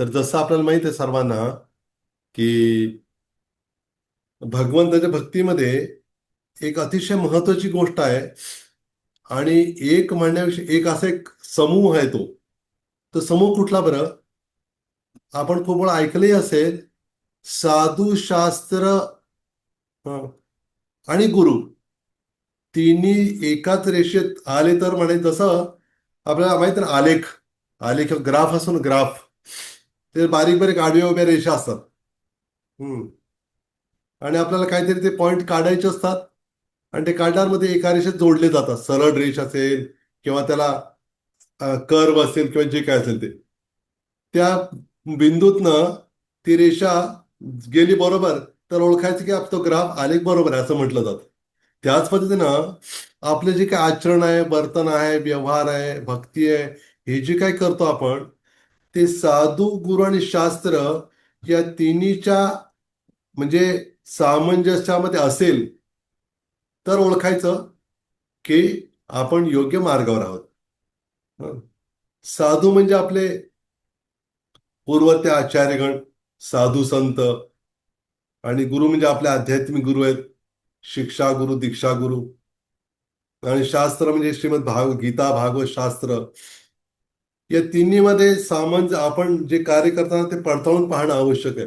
तर जसं आपल्याला माहित आहे सर्वांना की भगवंताच्या भक्तीमध्ये एक अतिशय महत्वाची गोष्ट आहे. आणि एक म्हणण्याविषयी एक असा एक समूह आहे तो. तो समूह कुठला बरं? आपण खूप वेळा ऐकलंही असेल, साधू शास्त्र हं, आणि गुरु तिन्ही एकाच रेषेत आले तर म्हणे जसं आपल्याला माहित ना आलेख. आलेख ग्राफ असतो ना, ग्राफ. ते बारीक बारीक आडव्या उभ्या रेषा असतात. हम्म. आणि आपल्याला काहीतरी ते पॉइंट काढायचे असतात. आणि ते काढल्यामध्ये एका रेषेत जोडले जातात. सरळ रेष असेल किंवा त्याला कर्व असेल किंवा जे काय असेल ते. त्या बिंदूतनं ती रेषा गेली बरोबर, तर ओळखायचं की तो ग्राफ आलेख बरोबर आहे असं म्हटलं जातं. त्याच पद्धतीनं आपले जे काय आचरण आहे, वर्तन आहे, व्यवहार आहे, भक्ती आहे, हे जे काय करतो आपण, ते साधू गुरु आणि शास्त्र या तिन्हीच्या म्हणजे सामंजस्यामध्ये असेल तर ओळखायचं की आपण योग्य मार्गावर आहोत. हं. साधू म्हणजे आपले पूर्वते आचार्यगण, साधू संत. आणि गुरु म्हणजे आपले आध्यात्मिक गुरु आहेत, शिक्षा गुरु, दीक्षा गुरु. आणि शास्त्र म्हणजे श्रीमद गीता, भागवत शास्त्र. या तिन्हीमध्ये आपण जे कार्य करताना ते पडताळून पाहणं आवश्यक आहे.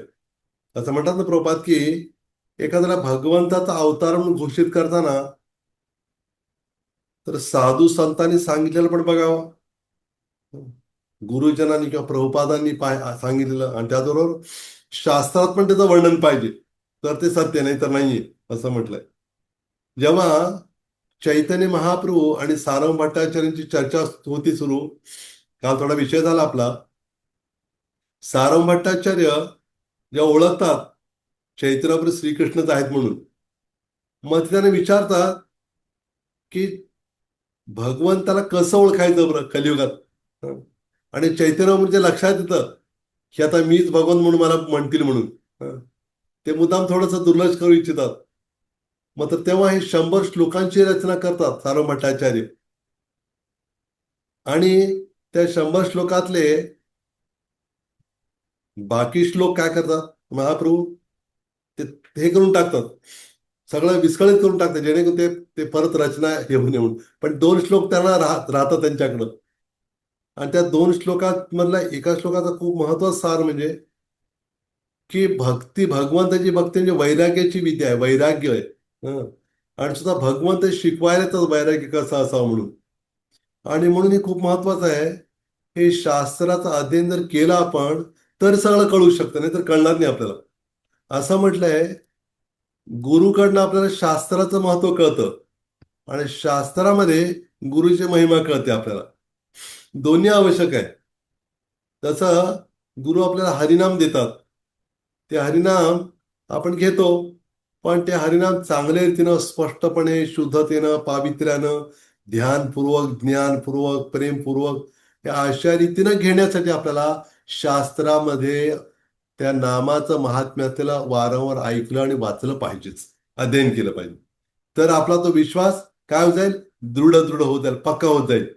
असं म्हणतात ना प्रभुपाद की एखाद्याला भगवंताचा अवतार म्हणून घोषित करताना तर साधू संतांनी सांगितलेलं पण बघावं, गुरुजनांनी किंवा प्रभुपादांनी सांगितलेलं, आणि त्याचबरोबर शास्त्रात पण त्याचं वर्णन पाहिजे. तर ते सत्य, नाही तर नाहीये असं म्हटलंय. जेव्हा चैतन्य महाप्रभू आणि सारंग भट्टाचार्यांची चर्चा होती सुरू, काल थोडा विषय झाला आपला. सारंग भट्टाचार्य जेव्हा ओळखतात चैतन्यप्रभू श्रीकृष्णच आहेत म्हणून, मग ते त्याने विचारतात की भगवंताला कसं ओळखायचं बरं कलियुगात. हं. आणि चैतन्य म्हणजे लक्षात येतं की आता मीच भगवान म्हणून मला म्हणतील म्हणून. हं. ते मुद्दाम थोडंसं दुर्लक्ष करू इच्छितात. मग तर तेव्हा हे 100 श्लोकांची रचना करतात सारंग भट्टाचार्य. आणि त्या 100 श्लोकातले बाकी श्लोक काय करतात महाप्रभू? ते हे करून टाकतात, सगळं विस्कळीत करून टाकतात, जेणेकरून ते ते परत रचना हे होऊन येऊन. पण 2 श्लोक त्यांना राहतात त्यांच्याकडं. आणि त्या 2 श्लोकात मधला एका श्लोकाचा खूप महत्वाचा सार म्हणजे की भगवंताची भक्ती म्हणजे वैराग्याची विद्या आहे, वैराग्य आहे. हं. आणि सुद्धा भगवंत शिकवायला तर वैराग्य कसं असावं म्हणून. आणि म्हणून हे खूप महत्वाचं आहे. हे शास्त्राचं अध्ययन जर केलं आपण तर सगळं कळू शकतं, नाही तर कळणार नाही आपल्याला. असं म्हटलंय, गुरुकडनं आपल्याला शास्त्राचं महत्व कळतं आणि शास्त्रामध्ये गुरुची महिमा कळते आपल्याला. दोन्ही आवश्यक आहे. तसं गुरु आपल्याला हरिनाम देतात. ते हरिनाम आपण घेतो, पण ते हरिनाम चांगल्या रीतीनं, स्पष्टपणे, शुद्धतेनं, पावित्र्यानं, ध्यानपूर्वक, ज्ञानपूर्वक, प्रेमपूर्वक या अशा रीतीनं घेण्यासाठी आपल्याला शास्त्रामध्ये त्या नामाचं महात्म्य त्याला वारंवार ऐकलं आणि वाचलं पाहिजेच, अध्ययन केलं पाहिजे. तर आपला तो विश्वास काय होत जाईल? दृढ दृढ होत जाईल, पक्का होत जाईल.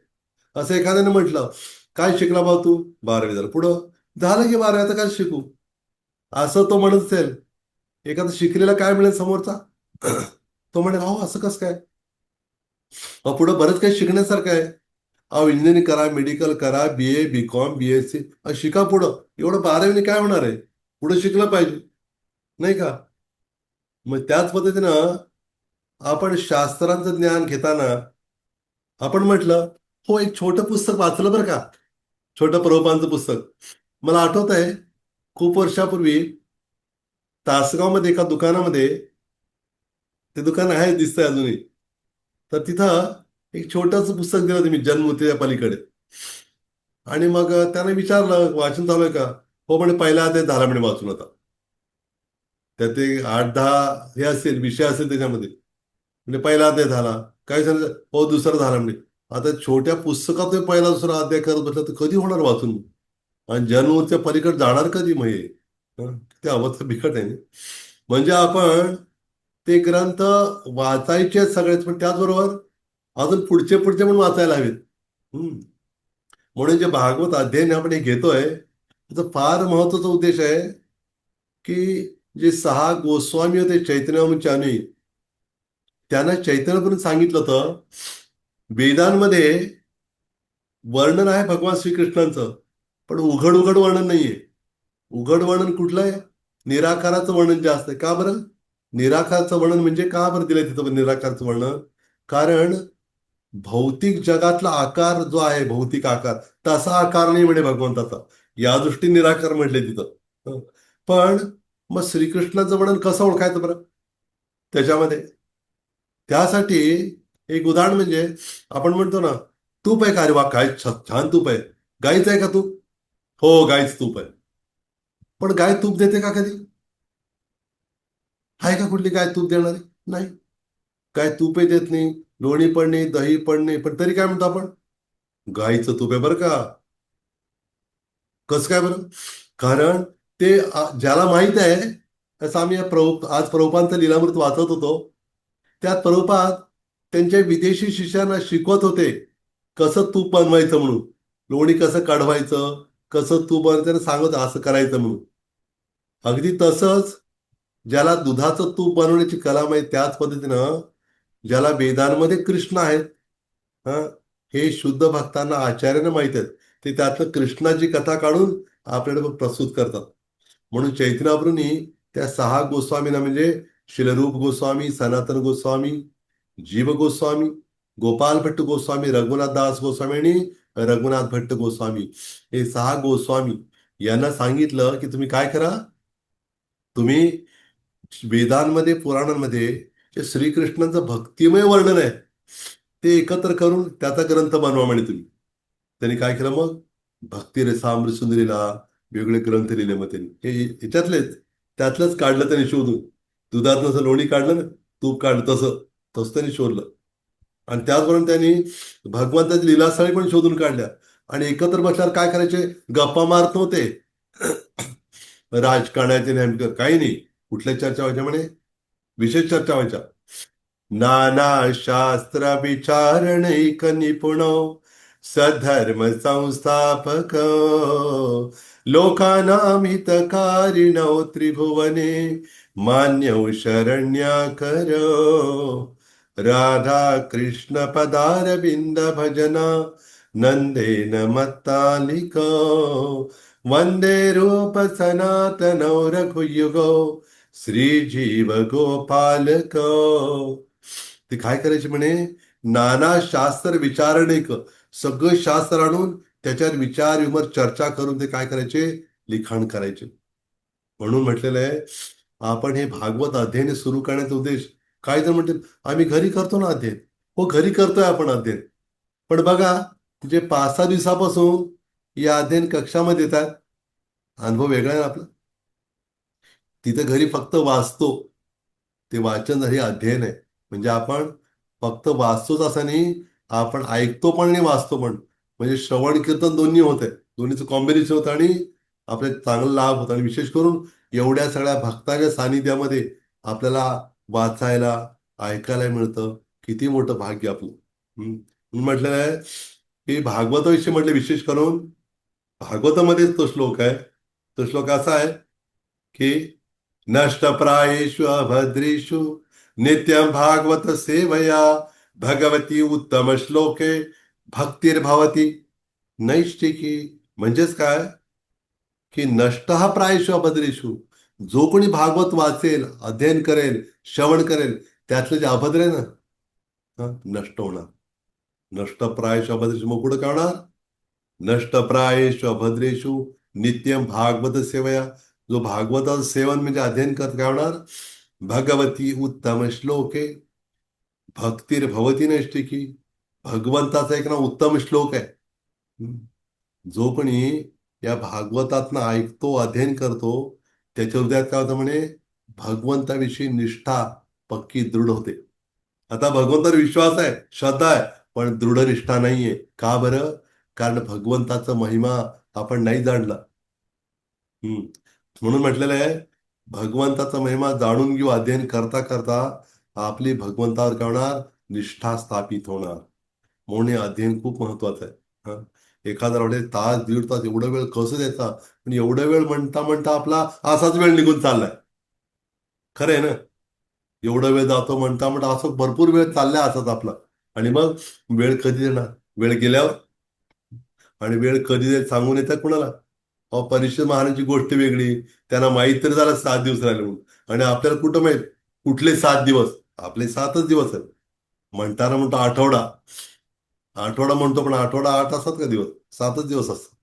असं एखाद्याने म्हटलं, काय शिकला भाऊ तू? 12वी झालं. पुढं झालं की 12वी, आता काय शिकू? असं तो म्हणत असेल. एखादा शिकलेला काय मिळेल समोरचा? तो म्हणेल, अहो असं कसं काय? अहो पुढं बरंच काही शिकण्यासारखं आहे. अहो इंजिनिअरिंग करा, मेडिकल करा, BA, BCom, BSc शिका पुढं. एवढं 12वीने काय होणार आहे? पुढं शिकलं पाहिजे, नाही का? मग त्याच पद्धतीनं आपण शास्त्रांचं ज्ञान घेताना आपण म्हटलं, हो एक छोटं पुस्तक वाचलं बरं का, छोटं प्रभुपादांचं पुस्तक. मला आठवत आहे, खूप वर्षापूर्वी तासगावमध्ये एका दुकानामध्ये, ते दुकान आहे दिसतंय अजूनही, तर तिथं एक छोटंसं पुस्तक दिलं तुम्ही, जन्ममृत्यूच्या पलीकडे. आणि मग त्याने विचारलं, वाचन चालू आहे का? हो म्हणे, पहिला अध्याय झाला म्हणे वाचून आता. त्यात ते 8-10 हे असेल, विषय असेल त्याच्यामध्ये. म्हणजे पहिला अध्याय झाला. काय झालं? हो दुसरा झाला म्हणजे. आता छोट्या पुस्तकात ते पहिला दुसरा अध्याय करत बसला तर कधी होणार वाचून? आणि जन्ममृत्यूच्या पलीकडे जाणार कधी मग हे? ते अवस्था बिकट आहे ना. म्हणजे आपण ते ग्रंथ वाचायचे आहेत सगळेच, पण त्याचबरोबर अजून पुढचे पुढचे पण वाचायला हवेत. हम्म. म्हणून जे भागवत अध्ययन आपण हे घेतोय, त्याचा फार महत्वाचा उद्देश आहे की जे 6 गोस्वामी होते चैतन्य अनुयायी, त्यांना चैतन्यपूर्ण सांगितलं होतं वेदांमध्ये वर्णन आहे भगवान श्रीकृष्णांचं, पण उघड उघड वर्णन नाहीये. उघड वर्णन कुठलं आहे? निराकाराचं वर्णन जास्त आहे. का बरं? निराकाराचं वर्णन म्हणजे का बरं दिलंय तिथं निराकाराचं वर्णन? कारण भौतिक जगातला आकार जो आहे, भौतिक आकार, तसा आकार नाही म्हणे भगवंताचा. या दृष्टीने निराकार म्हटले तिथं. हं. पण मग श्रीकृष्णाचं वर्णन कसं ओळखायचं बरं त्याच्यामध्ये? त्यासाठी एक उदाहरण म्हणजे आपण म्हणतो ना, तूप आहे का? अरे वा, काय छान तूप आहे. गाईचं आहे का तूप? हो, गाईच तूप आहे. पण गाय तूप देते का कधी? आहे का कुठली गाय तूप देणारी? नाही. गाय तूपही देत नाही, लोणी पण नाही, दही पण नाही, पण तरी काय म्हणतो आपण? गाईचं तूप आहे बरं का. कसं काय बरं? कारण ते ज्याला माहित आहे, असं आम्ही आज प्रभुपांचं लीलामृत वाचत होतो. त्यात प्रभुपाद त्यांच्या विदेशी शिष्यांना शिकवत होते कसं तूप बनवायचं म्हणून, लोणी कसं काढवायचं, कसं तूप बनवायचं सांगत असं करायचं म्हणून. अगदी तसंच ज्याला दुधाचं तूप बनवण्याची कला माहिती त्याच पद्धतीनं ज्याला वेदांमध्ये कृष्ण आहेत, हं, हे शुद्ध भक्तांना आचार्यानं माहित आहेत, ते त्यातनं कृष्णाची कथा काढून आपल्याला प्रस्तुत करतात. म्हणून चैतन्यप्रभूंनी त्या 6 गोस्वामींना म्हणजे शिलरूप गोस्वामी, सनातन गोस्वामी, जीव गोस्वामी, गोपाल भट्ट गोस्वामी, रघुनाथ दास गोस्वामी आणि रघुनाथ भट्ट गोस्वामी, हे 6 गोस्वामी यांना सांगितलं की तुम्ही काय करा, तुम्ही वेदांमध्ये पुराणांमध्ये जे श्रीकृष्णांचं भक्तिमय वर्णन आहे ते एकत्र करून त्याचा ग्रंथ बनवा म्हणे तुम्ही. त्यांनी काय केलं मग? भक्ती रसामृत सुंदरीला वेगवेगळे ग्रंथ लिहिले मग त्यांनी. हे ह्याच्यातलेच त्यातलंच काढलं त्यांनी शोधून. दुधात जसं लोणी काढलं ना, तूप काढलं तसं तसं त्यांनी शोधलं. आणि त्याचबरोबर त्यांनी भगवंताची लीलास्थळे पण शोधून काढल्या. आणि एकत्र बसल्यावर काय करायचे? गप्पा मारत नव्हते. राजकारणाचे नेमकं काही नाही. कुठल्या चर्चा व्हायच्या म्हणे? विशेष चर्चा व्हायच्या. नाना शास्त्र विचारणैक निपुण सधर्म संस्थापक लोकानां हितकारिणौ त्रिभुवने मान्यौ शरण्याकर राधा कृष्ण पदारविंद भजना नंदेन मत्तालिक वंदे रूप सनातनौ रघुयुगो श्रीजीव गोपालक. ते काय करायचे म्हणे? नाना शास्त्र विचारणेक, सगळं शास्त्र आणून त्याच्यावर विचार विमर्श चर्चा करून ते काय करायचे? लिखाण करायचे. म्हणून म्हटलेलं आहे आपण हे भागवत अध्ययन सुरू करण्याचा उद्देश, काही जण म्हणतील आम्ही घरी करतो ना अध्ययन. हो, घरी करतोय आपण अध्ययन. पण बघा, जे 5-6 दिवसापासून या अध्ययन कक्षामध्ये येतात, अनुभव वेगळा आहे ना आपला. तिथे घरी फक्त वाचतो. ते वाचन हे अध्ययन आहे. म्हणजे आपण फक्त वाचतोच असं नाही, आपण ऐकतो पण आणि वाचतो पण. म्हणजे श्रवण कीर्तन दोन्ही होत आहे. दोन्हीचं कॉम्बिनेशन होतं आणि आपले चांगला लाभ होतो. आणि विशेष करून एवढ्या सगळ्या भक्ताच्या सानिध्यामध्ये आपल्याला वाचायला, ऐकायला मिळतं. किती मोठं भाग्य आपलं. म्हणून म्हटलेलं आहे की भागवताविषयी म्हटलं विशेष करून भागवतामध्येच तो श्लोक आहे. तो श्लोक असा आहे की नष्टप्रायेषु अभद्रेषु नित्यं भागवत सेवया भगवती उत्तम श्लोके भक्तिर्भवती नैष्टिकी. म्हणजेच काय? की नष्ट हा प्रायेषु अभद्रेषु, जो कोणी भागवत वाचेल, अध्ययन करेल, श्रवण करेल, त्यातलं जे अभद्र आहे ना, नष्ट होणार. नष्ट प्रायेषु अभद्रेषु, मग पुढे काय होणार? नष्टप्रायेषु अभद्रेषु नित्यम भागवत सेवया, जो भागवताचं सेवन म्हणजे अध्ययन करत काय होणार? भगवती उत्तम श्लोके भक्तिर्भवती नैष्टिकी. भगवंताचा एक ना उत्तम श्लोक आहे. हम्म. जो कोणी या भागवतातनं ऐकतो, अध्ययन करतो, त्याच्या हृदयात काय होतं म्हणे? भगवंताविषयी निष्ठा पक्की दृढ होते. आता भगवंतावर विश्वास आहे, श्रद्धा आहे, पण दृढ निष्ठा नाहीये. का बरं? कारण भगवंताचा महिमा आपण नाही जाणला. हम्म. म्हणून म्हटलेलं आहे भगवंताचा महिमा जाणून घेऊ. अध्ययन करता करता आपली भगवंतावर काय होणार? निष्ठा स्थापित होणार. म्हणून हे अध्ययन खूप महत्वाचं आहे. हं. एखादा म्हणजे तास दीड तास एवढा वेळ कसं द्यायचा, पण एवढा वेळ म्हणता म्हणता आपला असाच वेळ निघून चाललाय. खरं आहे ना? एवढा वेळ जातो म्हणता म्हणता असं भरपूर वेळ चाललाय असाच आपला. आणि मग वेळ कधी येणार? वेळ गेल्यावर. आणि वेळ कधी येईल सांगून येतात कुणाला? अहो, परीक्षा महाराजांची गोष्ट वेगळी. त्यांना माहित तरी झालं 7 दिवस राहिले म्हणून. आणि आपल्याला कुठं माहित कुठले 7 दिवस? आपले 7च दिवस आहेत. म्हणताना म्हणतो आठवडा. आठवडा म्हणतो, पण आठवडा 8 असतात का दिवस? 7च दिवस असतात.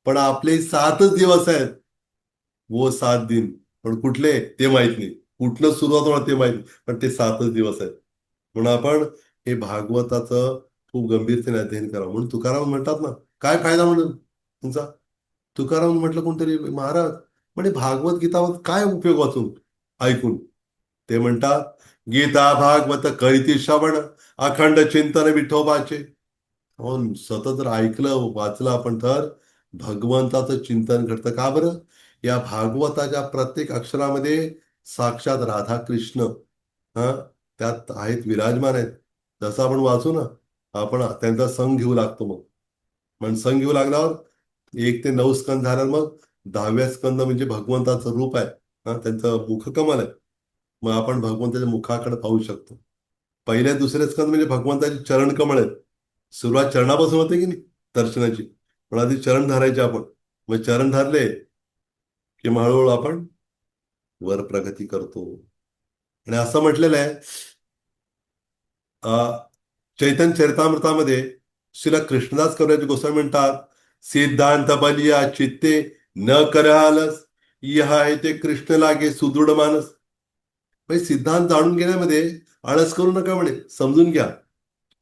पण आपले 7च दिवस आहेत. वो 7 दिन. पण कुठले ते माहित नाही. कुठलं सुरुवात होणार ते माहित नाही. पण ते 7च दिवस आहेत. म्हणून आपण हे भागवताचं खूप गंभीरतेने अध्ययन करावं. म्हणून तुकाराम म्हणतात ना, काय फायदा म्हणून तुमचा? तुकाराम म्हटलं कोणतरी, महाराज म्हणजे भागवत गीतावर काय उपयोग वाचून ऐकून? ते म्हणतात, गीता भागवत करीती श्रवण, अखंड चिंतन विठोबाचे. हो, सतत जर ऐकलं वाचलं आपण तर भगवंताचं चिंतन घडतं. का बरं? या भागवताच्या प्रत्येक अक्षरामध्ये साक्षात राधाकृष्ण हा त्यात आहेत, विराजमान आहेत. जसं आपण वाचू ना, आपण त्यांचा संग घेऊ लागतो. मग संग घेऊ लागल्यावर 1 ते 9 स्कंद झाल्यावर मग 10व्या स्कंद म्हणजे भगवंताचं रूप आहे. त्यांचं मुखकमल आहे. मग आपण भगवंताच्या मुखाकडे पाहू शकतो. पहिल्या दुसऱ्या स्कंद म्हणजे भगवंताचे चरणकमळ आहेत. सुरुवात चरणापासून होते की नाही दर्शनाची. पण आधी चरण धरायचे आपण. मग चरण धरले की मग हळूहळू आपण वर प्रगती करतो. आणि असं म्हटलेलं आहे चैतन्य चरितामृतामध्ये श्रीला कृष्णदास कविराज गोस्वामी म्हणतात, सिद्धांत बलिया चित्ते न करालस, यह आहे ते कृष्ण लागे सुदृढ मानस. म्हणजे सिद्धांत जाणून घेण्यामध्ये आळस करू नका म्हणे, समजून घ्या.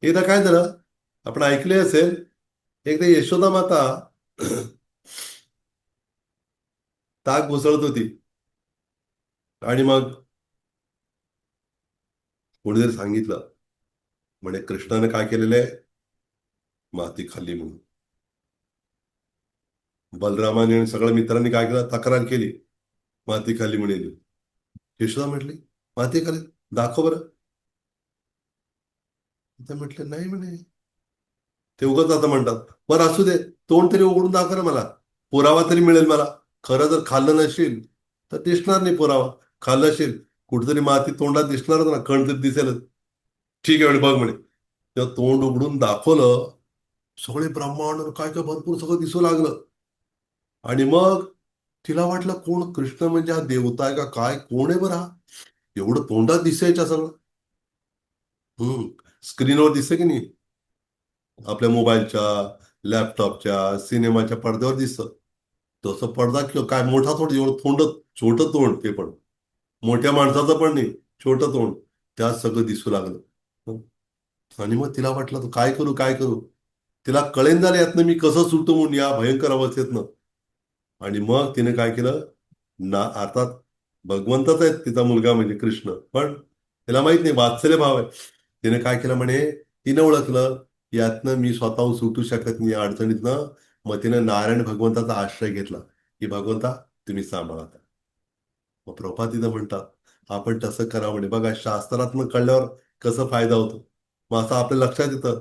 एकदा काय झालं, आपण ऐकले असेल, एकदा यशोदा माता ताक घुसळत होती. आणि मग कोणीतरी सांगितलं, म्हणे कृष्णाने काय केलेलं आहे, माती खाल्ली म्हणून. बलरामाने आणि सगळ्या मित्रांनी काय केलं, तक्रार केली, माती खाल्ली म्हणे. यशोदा म्हटली, माती खाल्ली, दाखव बरं. ते म्हटले नाही म्हणे. ते उगाच आता म्हणतात, बरं असू दे, तोंड तरी उघडून दाखव ना मला, पुरावा तरी मिळेल मला. खरं जर खाल्लं नसेल तर दिसणार नाही पुरावा. खाल्लं असेल कुठेतरी माती तोंडात दिसणारच ना, कण तरी दिसेलच. ठीक आहे म्हणे, बघ म्हणे. तेव्हा तोंड उघडून दाखवलं, सगळे ब्रह्मांड काय काय भरपूर सगळं दिसू लागलं. आणि मग तिला वाटलं, कोण कृष्ण म्हणजे हा देवता आहे का काय, कोण आहे बरं हा? एवढं तोंडात दिसायचं सगळं. स्क्रीनवर दिसतं की नाही, आपल्या मोबाईलच्या, लॅपटॉपच्या, सिनेमाच्या पडद्यावर दिसतं. तसं पडदा किंवा काय मोठा तोंड, एवढं तोंड, छोटं तोंड ते पण, मोठ्या माणसाचं पण नाही, छोटं तोंड. त्यात सगळं दिसू लागलं. हं. आणि मग तिला वाटलं, तर काय करू काय करू. तिला कळेन झालं यातनं मी कसं सुटतो म्हणून या भयंकर अवस्थेतनं. आणि मग तिने काय केलं ना, अर्थात भगवंतच आहे तिचा मुलगा म्हणजे कृष्ण, पण तिला माहित नाही वात्सल्य भाव आहे. तिने काय केलं म्हणे, तिने ओळखलं यातनं मी स्वतःहून सुटू शकत नाही या अडचणीतनं. मग तिने नारायण भगवंताचा आश्रय घेतला, की भगवंता तुम्ही सांभाळा. मग प्रभा तिथं म्हणतात आपण तसं करावं म्हणे. बघा शास्त्रात्मक कळल्यावर कसं फायदा होतो. मग असं आपल्या लक्षात येतं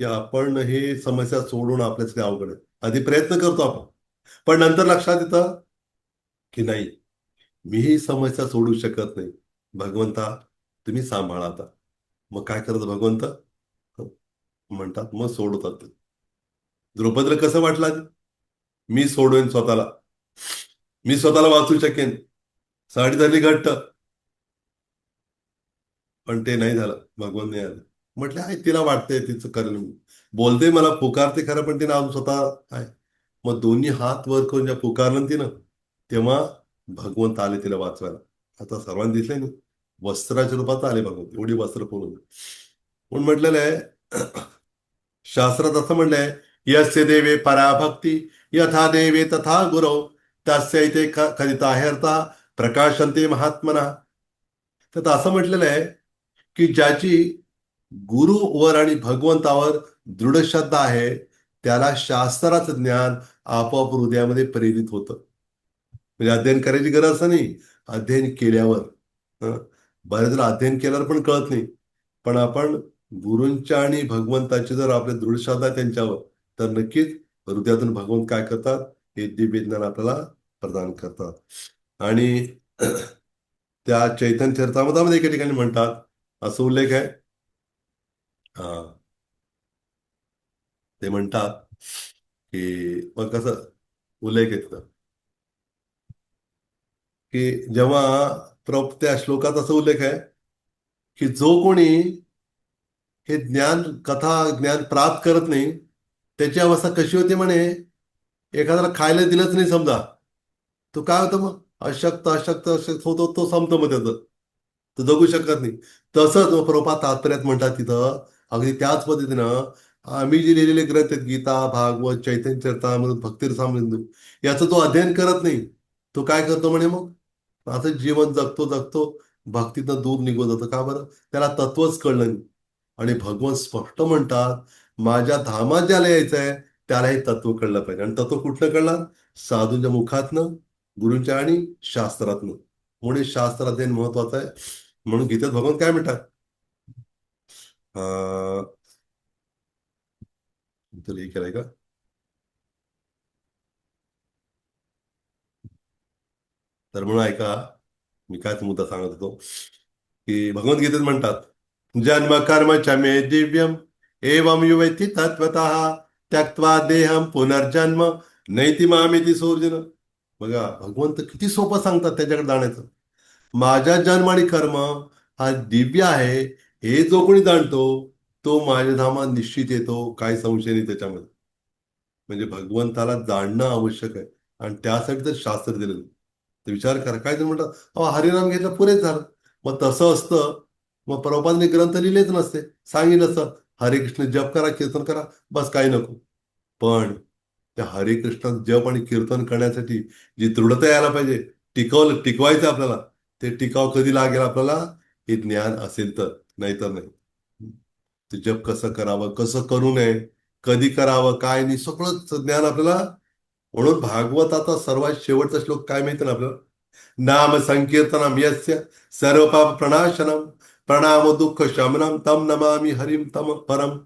की आपण हे समस्या सोडवणं आपल्यासाठी अवघड आहे. आधी प्रयत्न करतो आपण, पण नंतर लक्षात येतं की नाही, मी ही समस्या सोडू शकत नाही. भगवंता तुम्ही सांभाळा आता. मग काय करत भगवंत, म्हणतात मग सोडवतात ते. द्रौपदीला कसं वाटलं आधी? मी सोडवेन स्वतःला, मी स्वतःला वाचू शकेन. साडी धरली घट्ट, पण ते नाही झालं, भगवान नाही आलं. म्हटलं आहे तिला वाटतंय तिचं करेल म्हणून. बोलते मला, पुकारते खरं, पण तिने अजून स्वतः आहे. मग दोन्ही हात वर करून ज्या पुकारलं तिनं, तेव्हा भगवंत आले तिला वाचवायला. आता सर्वांनी दिसले ना, वस्त्राच्या रूपात आले भगवंत, एवढी वस्त्र करून. म्हणून म्हटलेलं आहे, शास्त्रात असं म्हणलंय, यस्य देवे पराभक्ती, यथा देवे तथा गुरव, तस्य इथे कथिता ह्यर्था प्रकाशन्ते महात्मना. तर असं म्हटलेलं आहे की ज्याची गुरुवर आणि भगवंतावर दृढ श्रद्धा आहे, त्याला शास्त्राचं ज्ञान आपोआप हृदयामध्ये प्रेरित होतं. म्हणजे अध्ययन करायची गरज नाही, अध्ययन केल्यावर. हं. बरेच जण अध्ययन केल्यावर पण कळत नाही. पण आपण गुरूंच्या आणि भगवंताची जर आपल्या दृढ श्रद्धा आहे त्यांच्यावर, तर नक्कीच हृदयातून भगवंत काय करतात, हे दिव्य ज्ञान आपल्याला प्रदान करतात. आणि त्या चैतन्य चरितामृतामध्ये एके ठिकाणी म्हणतात, असं उल्लेख आहे, हा, ते म्हणतात की मग कसं उल्लेख आहे की जेव्हा त्या श्लोकात असा उल्लेख आहे की जो कोणी हे ज्ञान कथा ज्ञान प्राप्त करत नाही, त्याची अवस्था कशी होती म्हणे, एखाद्याला खायला दिलंच नाही समजा, तो काय होतं मग, अशक्त अशक्त अशक्त होतो, तो संपतो मग त्याचं, तो जगू शकत नाही. तसंच मग प्रभुपाद तात्पर्यात म्हणतात तिथं, अगदी त्याच पद्धतीनं आम्ही जे लिहिलेले ग्रंथ आहेत, गीता, भागवत, चैतन्य चरितामृत, भक्तिरसामृत, याचं तो अध्ययन करत नाही, तो काय करतो म्हणे मग, असं जीवन जगतो जगतो भक्तीतनं दूर निघून जातो. का बरं, त्याला तत्वच कळलं नाही. आणि भगवान स्पष्ट म्हणतात, माझ्या धामात ज्याला यायचं आहे त्याला हे तत्व कळलं पाहिजे. आणि तत्व कुठलं कळणार, साधूंच्या मुखातनं, गुरूंच्या आणि शास्त्रातनं. म्हणून शास्त्र अध्ययन महत्वाचं आहे. म्हणून गीतेत भगवान काय म्हणतात, अं, तुला हे केलंय का, तर म्हणून ऐका, मी कायच मुद्दा सांगत होतो की भगवद्गीतेत म्हणतात, जन्म कर्म च मे दिव्यम एवं युवेति तत्वतः त्यक्त्वा देहम पुनर्जन्म नैति मामेति सोर्जुन. बघा भगवंत किती सोपं सांगतात त्याच्याकडे जाण्याचं. माझा जन्म आणि कर्म हा दिव्य आहे, हे जो कोणी जाणतो तो माझ्या धामात निश्चित येतो, काय संशय नाही त्याच्यामध्ये. म्हणजे भगवंताला जाणणं आवश्यक आहे, आणि त्यासाठी तर शास्त्र दिलेलं. तर विचार करा, काय ते म्हणतात, अहो हरिनाम घेतलं पुरेच झालं. मग तसं असतं, मग प्रभुपादांनी ग्रंथ लिहिलेच नसते, सांगितलं असतं हरे कृष्ण जप करा, कीर्तन करा, बस काही नको. पण त्या हरे कृष्ण जप आणि कीर्तन करण्यासाठी जी दृढता यायला पाहिजे, टिकवायचं आपल्याला, ते टिकाव कधी लागेल आपल्याला, हे ज्ञान असेल तर, नाहीतर नाही. ते जप कसं करावं, कसं करू नये, कधी करावं, काय नाही, सगळं ज्ञान आपल्याला. म्हणून भागवताचा सर्वात शेवटचा श्लोक काय माहिती ना आपल्याला, नाम संकीर्तनम यस्य सर्व पाप प्रणाशनम प्रणाम दुःख शमनम तम नमामि हरिम तम परम.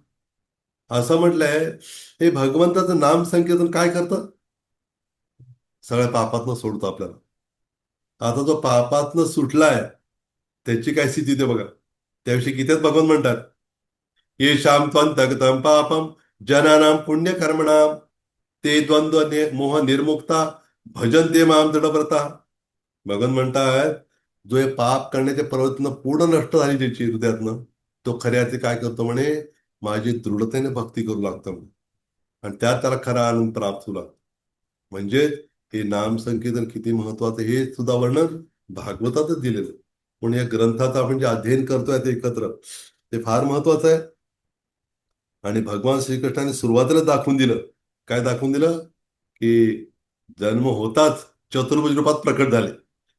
असं म्हटलंय, हे भगवंताचं नाम संकीर्तन काय करतं, सगळ्या पापातनं सोडतो आपल्याला. आता जो पापातनं सुटलाय, त्याची काय स्थिती होते बघा. त्याविषयी गीतेत भगवान म्हणतात, येषां त्वन्तगतं पापं जनानां पुण्यकर्मणां ते द्वंद्व मोह निर्मुक्ता भजन्ते माम दृढव्रता. भगवान म्हणतात, जो हे पाप करण्याचे प्रवृत्तीनं पूर्ण नष्ट झाली त्याची हृदयातनं, तो खऱ्याचे काय करतो म्हणे, माझी दृढतेने भक्ती करू लागतो म्हणे. आणि त्यात त्याला खरा आनंद प्राप्त होऊ लागतो. म्हणजे हे नाम संकीर्तन किती महत्वाचं हे सुद्धा वर्णन भागवतातच दिलेलं. म्हणून या ग्रंथाचं आपण जे अध्ययन करतोय ते एकत्र, ते फार महत्वाचं आहे. आणि भगवान श्रीकृष्णाने सुरुवातीला दाखवून दिलं, काय दाखवून दिलं, की जन्म होताच चतुर्भुज रूपात प्रकट झाले.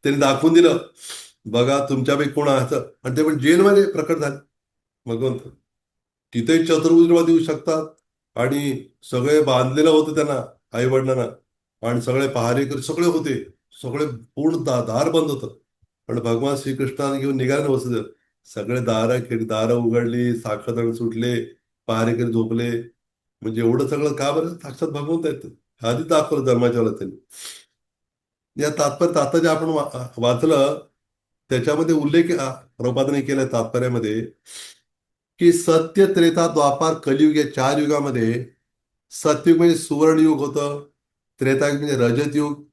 त्यांनी दाखवून दिलं, बघा तुमच्यापैकी कोण असं, आणि ते पण जेलमध्ये प्रकट झाले भगवंत. तिथेही चतुर्भुज रूपात येऊ शकतात. आणि सगळे बांधलेलं होतं त्यांना, आई वडिलांना, आणि सगळे पहारेकर सगळे होते, सगळे पूर्ण दार बंद होतं. पण भगवान श्रीकृष्णाने घेऊन निघाले वसुदेव, सगळे दारं उघडली, साखळदंड सुटले, पहारेकर झोपले. म्हणजे एवढं सगळं का बरं, साक्षात भगवंत आहेत. आधी दाखवलं धर्माच्या वेळेला त्यांनी. या तात्पर्य आता जे आपण वाचलं, त्याच्यामध्ये उल्लेख प्रभुपादांनी केलाय तात्पर्यामध्ये, की सत्य, त्रेता, द्वापार, कलियुग या चार युगामध्ये सतयुग म्हणजे सुवर्णयुग होतं, त्रेतायुग म्हणजे रजतयुग,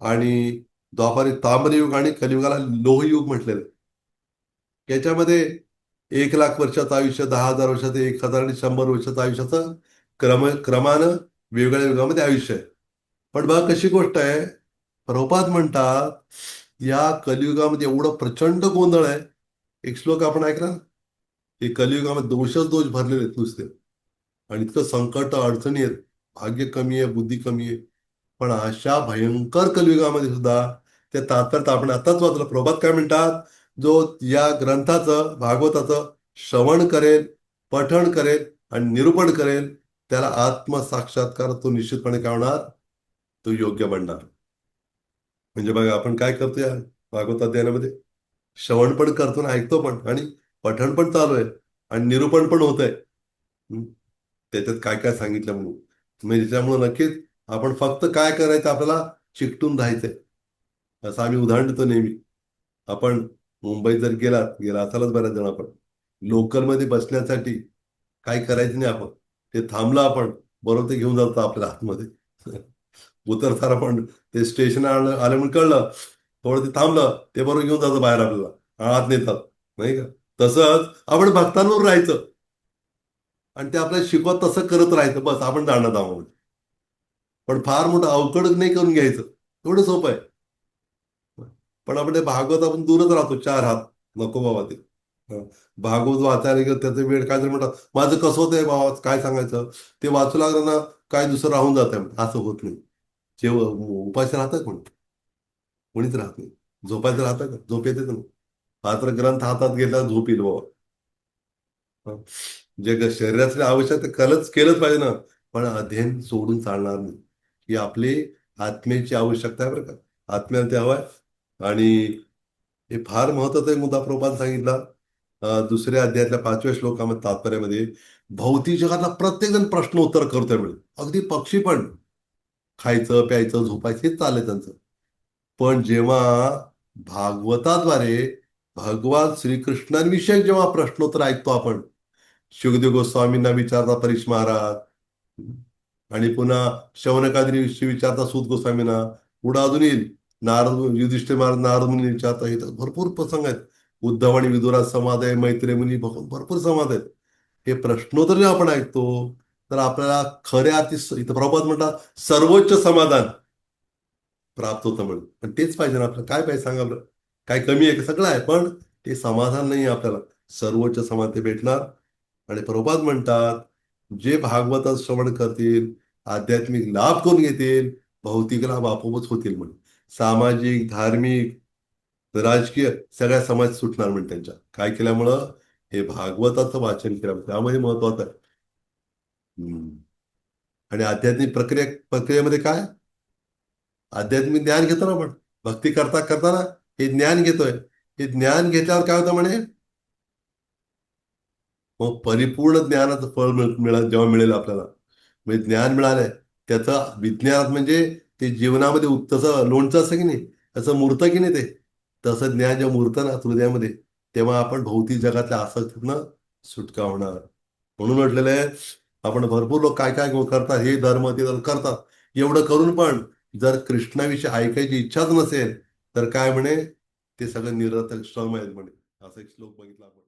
आणि द्वापार ताम्रयुग, आणि कलियुगाला लोहयुग म्हटलेलं. याच्यामध्ये 1,00,000 वर्षाचं आयुष्य, 10,000 वर्षाचं, 1,000 आणि 100 वर्षाचं आयुष्याचं क्रमानं वेगवेगळ्या युगामध्ये आयुष्य आहे. पण बघा कशी गोष्ट आहे, प्रभुपाद म्हणतात, या कलियुगामध्ये एवढं प्रचंड गोंधळ आहे. एक श्लोक आपण ऐकला ना, की कलियुगामध्ये दोषच दोष भरलेले आहेत नुसते, आणि इतकं संकट अडचणी आहेत, भाग्य कमी आहे, बुद्धी कमी आहे. पण अशा भयंकर कलियुगामध्ये सुद्धा त्या तात्पर्यात आपण आताच वाचलं, प्रभात काय म्हणतात, जो या ग्रंथाचं भागवताचं श्रवण करेल, पठण करेल आणि निरूपण करेल, त्याला आत्मसाक्षात्कार तो निश्चितपणे काय होणार, तो योग्य बनणार. म्हणजे बघा आपण काय करतो या भागवत अध्ययनामध्ये, श्रवण पण करतो ना, ऐकतो पण, आणि पठण पण चालू आहे, आणि निरूपण पण होत आहे. त्याच्यात काय काय सांगितलं म्हणून. म्हणजे त्याच्यामुळे नक्कीच आपण फक्त काय करायचं, आपल्याला चिकटून राहायचंय. असं आम्ही उदाहरण देतो नेहमी. आपण मुंबईत जर गेला असालच बऱ्याच जण, आपण लोकलमध्ये बसण्यासाठी काय करायचं नाही आपण. ते थांबलं आपण, बरोबर ते घेऊन जातो आपल्याला आतमध्ये. उतरताना पण ते स्टेशन आलं म्हणून कळलं, थोडं ते थांबलं, ते बरोबर घेऊन जातं बाहेर आपल्याला, आत नेतात. नाही का? तसंच आपण भक्तांवर राहायचं आणि ते आपल्याला शिकवत तसं करत राहायचं, बस आपण जाणत आहोत. पण फार मोठं अवघड नाही करून घ्यायचं, एवढं सोपं आहे. पण आपण ते भागवत आपण दूरच राहतो, चार हात. नको बाबा ते. हं. भागवत वाचायला गेलं त्याचा वेळ काय तर म्हणतात, माझं कसं होतंय बाबा, काय सांगायचं. ते वाचू लागलं ना, काय दुसरं राहून जात आहे, असं होत नाही. जेव्हा उपाशी राहतं कोण, कोणीच राहत नाही. झोपायचं राहतं का, झोप येते ना. हा तर ग्रंथ हातात घेतला झोप येईल बाबा. हं. जे शरीरातले आवश्यक ते केलंच पाहिजे ना. पण अध्ययन सोडून चालणार नाही. ही आपली आत्म्याची आवश्यकता आहे बरं का. आत्म्याला ते हवंय. आणि हे फार महत्वाचा एक मुद्दा प्रभुपादांनी सांगितला. दुसऱ्या अध्यायातल्या 5व्या श्लोकामध्ये तात्पर्यामध्ये, भौतिक जगातला प्रत्येक जण प्रश्न उत्तर करतोय म्हणे. अगदी पक्षी पण. खायचं प्यायचं झोपायचं हेच चाललंय त्यांचं. पण जेव्हा भागवताद्वारे भगवान श्रीकृष्णांविषयी जेव्हा प्रश्नोत्तर ऐकतो आपण, शुकदेव गोस्वामींना विचारता परीक्ष महाराज, आणि पुन्हा शौनकादिनी विषयी विचारता सूत गोस्वामींना, पुढे अजून येईल नारद युधिष्ठिर महाराज नारद मुनी विचारता येतात. भरपूर प्रसंग आहेत. उद्धव आणि विदुराज संवाद आहे, मैत्रेय मुनी, भरपूर संवाद आहेत. हे प्रश्नोत्तर जेव्हा आपण ऐकतो, तर आपल्याला खऱ्या अर्थी इथं प्रभुपाद म्हणतात सर्वोच्च समाधान प्राप्त होतं म्हणून. पण तेच पाहिजे ना आपलं, काय पाहिजे सांगा बरं. काय कमी आहे का, सगळं आहे, पण ते समाधान नाही आहे आपल्याला. सर्वोच्च समाधान ते भेटणार. आणि प्रभुपाद म्हणतात, जे भागवतात श्रवण करतील, आध्यात्मिक लाभ करून घेतील, भौतिक लाभ आपोआपच होतील म्हणून. सामाजिक, धार्मिक, राजकीय सगळ्या समाज सुटणार म्हणजे त्यांच्या काय केल्यामुळं, हे भागवताचं वाचन केल्यामुळे. त्यामध्ये महत्वाचं आहे. हम्म. आणि आध्यात्मिक प्रक्रियेमध्ये काय, आध्यात्मिक ज्ञान घेतो ना आपण. भक्ती करता करताना हे ज्ञान घेतोय. हे ज्ञान घेतल्यावर काय होतं म्हणे, मग परिपूर्ण ज्ञानाचं फळ जेव्हा मिळेल आपल्याला, म्हणजे ज्ञान मिळालंय, त्याचं विज्ञानात म्हणजे ते जीवनामध्ये तसं लोणचं असं की नाही, तसं मूर्त की नाही ते, तसं ज्ञान जेव्हा मूर्त ना हृदयामध्ये, तेव्हा आपण भौतिक जगातल्या आसक्तीतनं सुटका होणार. म्हणून म्हटलेलं आहे, आपण भरपूर लोक काय काय करतात, हे धर्म ते धर्म करतात. एवढं करून पण जर कृष्णाविषयी ऐकायची इच्छाच नसेल, तर काय म्हणे, ते सगळं निरर्थक श्रम आहेत म्हणे. असा एक श्लोक बघितला आपण.